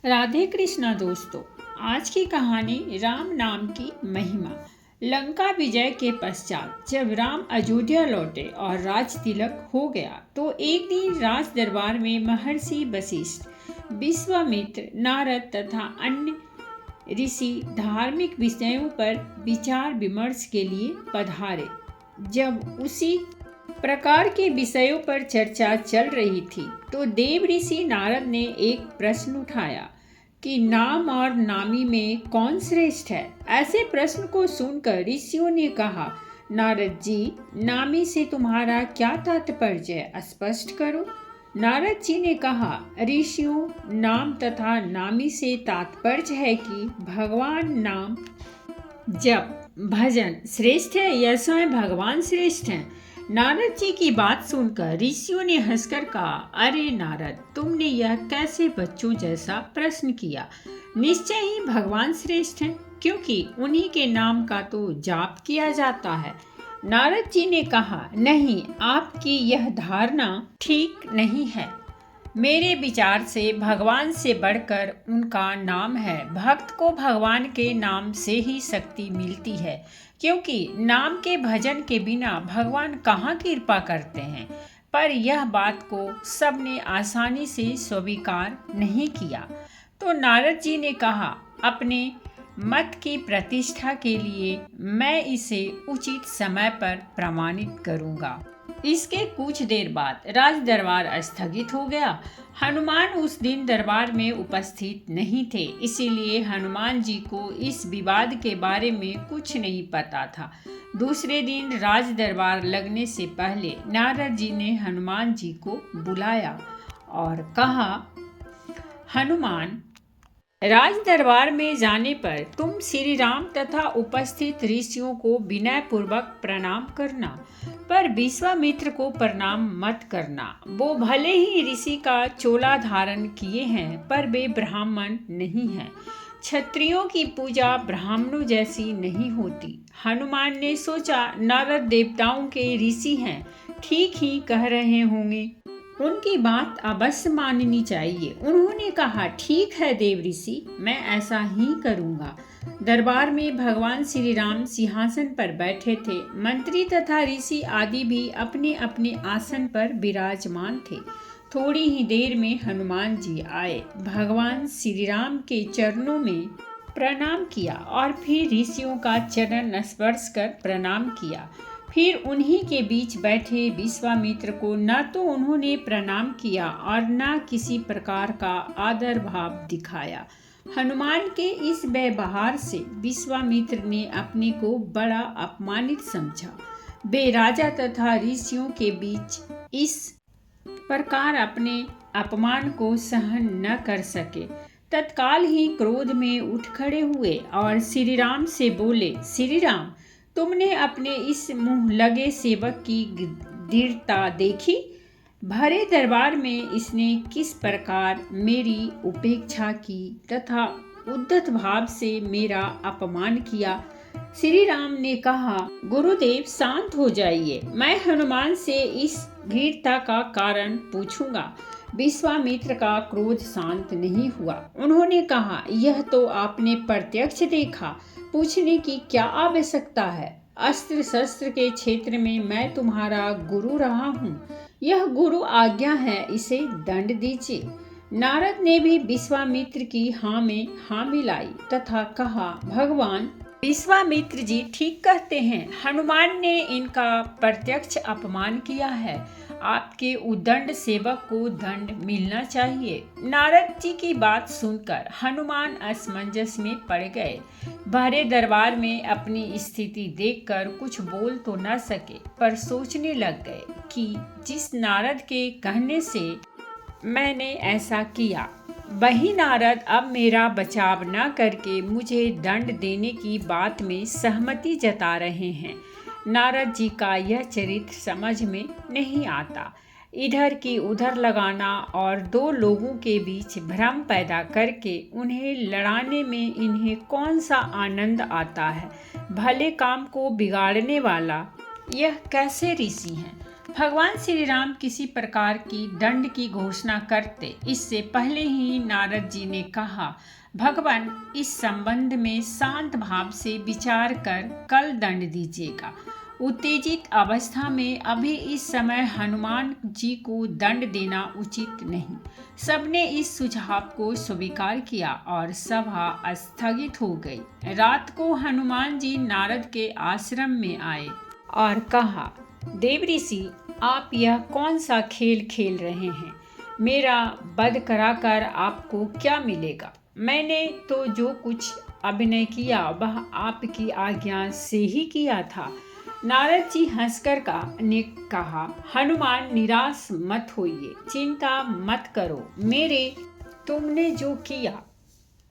राधे कृष्णा दोस्तों। आज की कहानी राम नाम की महिमा। लंका विजय के पश्चात जब राम अयोध्या लौटे और राज तिलक हो गया तो एक दिन राज दरबार में महर्षि वशिष्ठ, विश्वामित्र, नारद तथा अन्य ऋषि धार्मिक विषयों पर विचार विमर्श के लिए पधारे। जब उसी प्रकार के विषयों पर चर्चा चल रही थी तो देव ऋषि नारद ने एक प्रश्न उठाया कि नाम और नामी में कौन श्रेष्ठ है। ऐसे प्रश्न को सुनकर ऋषियों ने कहा, नारद जी, नामी से तुम्हारा क्या तात्पर्य है, स्पष्ट करो। नारद जी ने कहा, ऋषियों, नाम तथा नामी से तात्पर्य है कि भगवान नाम जप भजन श्रेष्ठ है या स्वयं भगवान श्रेष्ठ हैं। नारद जी की बात सुनकर ऋषियों ने हंसकर कहा, अरे नारद, तुमने यह कैसे बच्चों जैसा प्रश्न किया। निश्चय ही भगवान श्रेष्ठ हैं, क्योंकि उन्हीं के नाम का तो जाप किया जाता है। नारद जी ने कहा, नहीं, आपकी यह धारणा ठीक नहीं है। मेरे विचार से भगवान से बढ़कर उनका नाम है। भक्त को भगवान के नाम से ही शक्ति मिलती है, क्योंकि नाम के भजन के बिना भगवान कहाँ कृपा करते हैं। पर यह बात को सबने आसानी से स्वीकार नहीं किया। तो नारद जी ने कहा, अपने मत की प्रतिष्ठा के लिए मैं इसे उचित समय पर प्रमाणित करूंगा। इसके कुछ देर बाद राज दरबार स्थगित हो गया। हनुमान उस दिन दरबार में उपस्थित नहीं थे, इसीलिए हनुमान जी को इस विवाद के बारे में कुछ नहीं पता था। दूसरे दिन राज दरबार लगने से पहले नारद जी ने हनुमान जी को बुलाया और कहा, हनुमान, राज दरबार में जाने पर तुम श्री राम तथा उपस्थित ऋषियों को विनय पूर्वक प्रणाम करना, पर विश्वामित्र को प्रणाम मत करना। वो भले ही ऋषि का चोला धारण किए हैं, पर वे ब्राह्मण नहीं हैं। क्षत्रियों की पूजा ब्राह्मणों जैसी नहीं होती। हनुमान ने सोचा, नारद देवताओं के ऋषि हैं, ठीक ही कह रहे होंगे, उनकी बात अवश्य माननी चाहिए। उन्होंने कहा, ठीक है देव ऋषि, मैं ऐसा ही करूंगा। दरबार में भगवान श्री राम सिंहासन पर बैठे थे। मंत्री तथा ऋषि आदि भी अपने अपने आसन पर विराजमान थे। थोड़ी ही देर में हनुमान जी आए, भगवान श्री राम के चरणों में प्रणाम किया और फिर ऋषियों का चरण स्पर्श कर प्रणाम किया। फिर उन्हीं के बीच बैठे विश्वामित्र को न तो उन्होंने प्रणाम किया और न किसी प्रकार का आदर भाव दिखाया। हनुमान के इस व्यवहार से विश्वामित्र ने अपने को बड़ा अपमानित समझा। वे राजा तथा ऋषियों के बीच इस प्रकार अपने अपमान को सहन न कर सके। तत्काल ही क्रोध में उठ खड़े हुए और श्री राम से बोले, श्री राम, तुमने अपने इस मुंह लगे सेवक की दृढ़ता देखी। भरे दरबार में इसने किस प्रकार मेरी उपेक्षा की तथा उद्धत भाव से मेरा अपमान किया। श्री राम ने कहा, गुरुदेव, शांत हो जाइए, मैं हनुमान से इस दृढ़ता का कारण पूछूंगा। विश्वामित्र का क्रोध शांत नहीं हुआ। उन्होंने कहा, यह तो आपने प्रत्यक्ष देखा, पूछने की क्या आवश्यकता है। अस्त्र शस्त्र के क्षेत्र में मैं तुम्हारा गुरु रहा हूँ, यह गुरु आज्ञा है, इसे दंड दीजिए। नारद ने भी विश्वामित्र की हाँ में हाँ मिलाई तथा कहा, भगवान विश्वामित्र जी ठीक कहते हैं, हनुमान ने इनका प्रत्यक्ष अपमान किया है। आपके उद्दंड सेवक को दंड मिलना चाहिए। नारद जी की बात सुनकर हनुमान असमंजस में पड़ गए। भरे दरबार में अपनी स्थिति देखकर कुछ बोल तो न सके, पर सोचने लग गए कि जिस नारद के कहने से मैंने ऐसा किया, वही नारद अब मेरा बचाव न करके मुझे दंड देने की बात में सहमति जता रहे हैं। नारद जी का यह चरित्र समझ में नहीं आता। इधर की उधर लगाना और दो लोगों के बीच भ्रम पैदा करके उन्हें लड़ाने में इन्हें कौन सा आनंद आता है। भले काम को बिगाड़ने वाला यह कैसे ऋषि हैं। भगवान श्री राम किसी प्रकार की दंड की घोषणा करते इससे पहले ही नारद जी ने कहा, भगवान इस संबंध में शांत भाव से विचार कर कल दंड दीजिएगा। उत्तेजित अवस्था में अभी इस समय हनुमान जी को दंड देना उचित नहीं। सबने इस सुझाव को स्वीकार किया और सभा स्थगित हो गई। रात को हनुमान जी नारद के आश्रम में आए और कहा, देवऋषि, आप यह कौन सा खेल खेल रहे हैं? मेरा वध कराकर आपको क्या मिलेगा? मैंने तो जो कुछ अभिनय किया वह आपकी आज्ञा से ही किया था। नारद जी हंसकर ने कहा, हनुमान, निराश मत होइए, चिंता मत करो। तुमने जो किया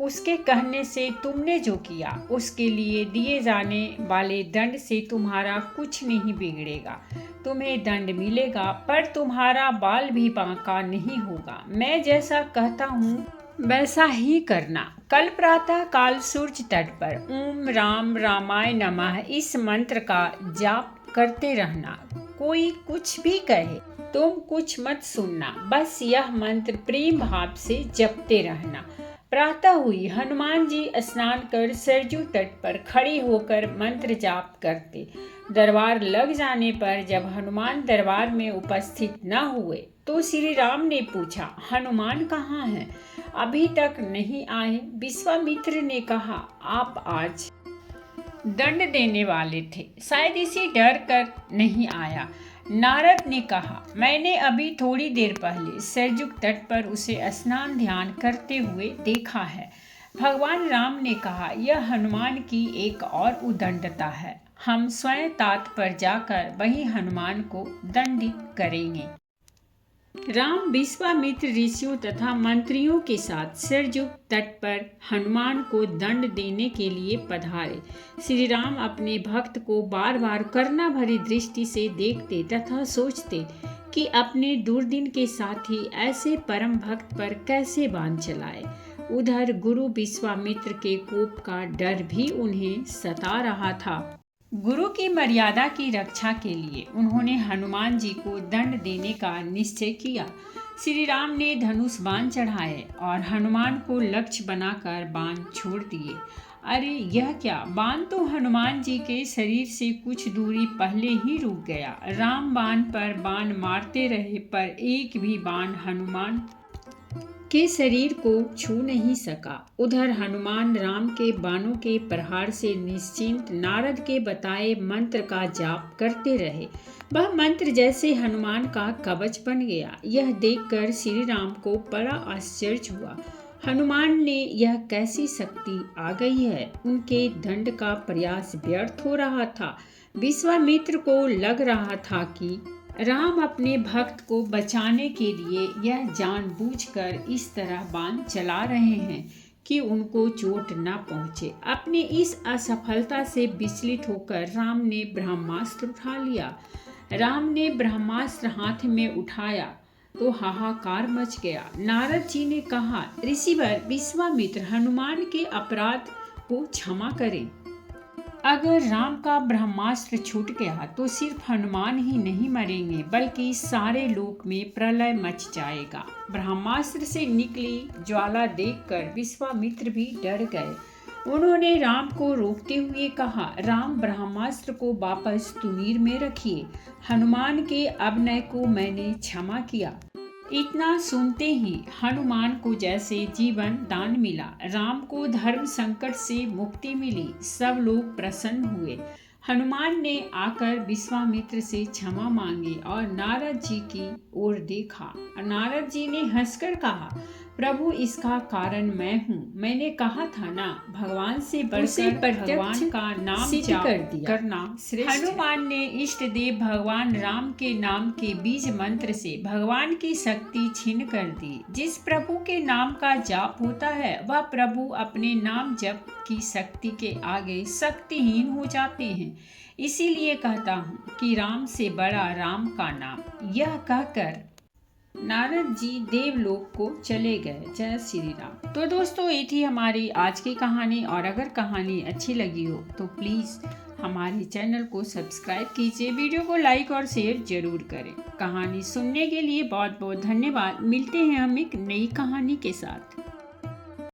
उसके कहने से तुमने जो किया उसके लिए दिए जाने वाले दंड से तुम्हारा कुछ नहीं बिगड़ेगा। तुम्हें दंड मिलेगा पर तुम्हारा बाल भी बांका नहीं होगा। मैं जैसा कहता हूँ वैसा ही करना। कल प्रातः काल सूर्य तट पर ओम राम रामाय नमः इस मंत्र का जाप करते रहना। कोई कुछ भी कहे तुम कुछ मत सुनना, बस यह मंत्र प्रेम भाव से जपते रहना। प्रातः हुई। हनुमान जी स्नान कर सरजू तट पर खड़े होकर मंत्र जाप करते। दरबार लग जाने पर जब हनुमान दरबार में उपस्थित न हुए तो श्री राम ने पूछा, हनुमान कहाँ हैं? अभी तक नहीं आए। विश्वामित्र ने कहा, आप आज दंड देने वाले थे, शायद इसी डर कर नहीं आया। नारद ने कहा, मैंने अभी थोड़ी देर पहले सरजू तट पर उसे स्नान ध्यान करते हुए देखा है। भगवान राम ने कहा, यह हनुमान की एक और उद्दंडता है। हम स्वयं तात पर जाकर वही हनुमान को दंडित करेंगे। राम विश्वामित्र ऋषियों तथा मंत्रियों के साथ सरजू तट पर हनुमान को दंड देने के लिए पधारे। श्री राम अपने भक्त को बार बार करुणा भरी दृष्टि से देखते तथा सोचते कि अपने दुर्दिन के साथी ऐसे परम भक्त पर कैसे बाण चलाए। उधर गुरु विश्वामित्र के कोप का डर भी उन्हें सता रहा था। गुरु की मर्यादा की रक्षा के लिए उन्होंने हनुमान जी को दंड देने का निश्चय किया। श्री राम ने धनुष बाण चढ़ाए और हनुमान को लक्ष्य बनाकर बाण छोड़ दिए। अरे यह क्या! बाण तो हनुमान जी के शरीर से कुछ दूरी पहले ही रुक गया। राम बाण पर बाण मारते रहे पर एक भी बाण हनुमान के शरीर को छू नहीं सका। उधर हनुमान राम के बाणों के प्रहार से निश्चिंत नारद के बताए मंत्र का जाप करते रहे। वह मंत्र जैसे हनुमान का कवच बन गया। यह देखकर श्री राम को बड़ा आश्चर्य हुआ। हनुमान ने यह कैसी शक्ति आ गई है? उनके दंड का प्रयास व्यर्थ हो रहा था। विश्वामित्र को लग रहा था कि राम अपने भक्त को बचाने के लिए यह जानबूझकर इस तरह बाण चला रहे हैं कि उनको चोट न पहुँचे। अपनी इस असफलता से विचलित होकर राम ने ब्रह्मास्त्र उठा लिया। राम ने ब्रह्मास्त्र हाथ में उठाया तो हाहाकार मच गया। नारद जी ने कहा, ऋषिवर विश्वामित्र, हनुमान के अपराध को क्षमा करें। अगर राम का ब्रह्मास्त्र छूट गया तो सिर्फ हनुमान ही नहीं मरेंगे बल्कि सारे लोक में प्रलय मच जाएगा। ब्रह्मास्त्र से निकली ज्वाला देखकर विश्वामित्र भी डर गए। उन्होंने राम को रोकते हुए कहा, राम, ब्रह्मास्त्र को वापस तुनीर में रखिए। हनुमान के अभिनय को मैंने क्षमा किया। इतना सुनते ही हनुमान को जैसे जीवन दान मिला। राम को धर्म संकट से मुक्ति मिली। सब लोग प्रसन्न हुए। हनुमान ने आकर विश्वामित्र से क्षमा मांगी और नारद जी की ओर देखा। नारद जी ने हंसकर कहा, प्रभु, इसका कारण मैं हूँ। मैंने कहा था ना, भगवान से बढ़कर भगवान का नाम जाप करना श्रेष्ठ। हनुमान ने इष्ट देव भगवान राम के नाम के बीज मंत्र से भगवान की शक्ति छीन कर दी। जिस प्रभु के नाम का जाप होता है वह प्रभु अपने नाम जप की शक्ति के आगे शक्तिहीन हो जाते हैं। इसीलिए कहता हूँ कि राम से बड़ा राम का नाम। यह कहकर नारद जी देवलोक को चले गए। जय श्री राम। तो दोस्तों, ये थी हमारी आज की कहानी और अगर कहानी अच्छी लगी हो तो प्लीज़ हमारे चैनल को सब्सक्राइब कीजिए, वीडियो को लाइक और शेयर जरूर करें। कहानी सुनने के लिए बहुत बहुत धन्यवाद। मिलते हैं हम एक नई कहानी के साथ।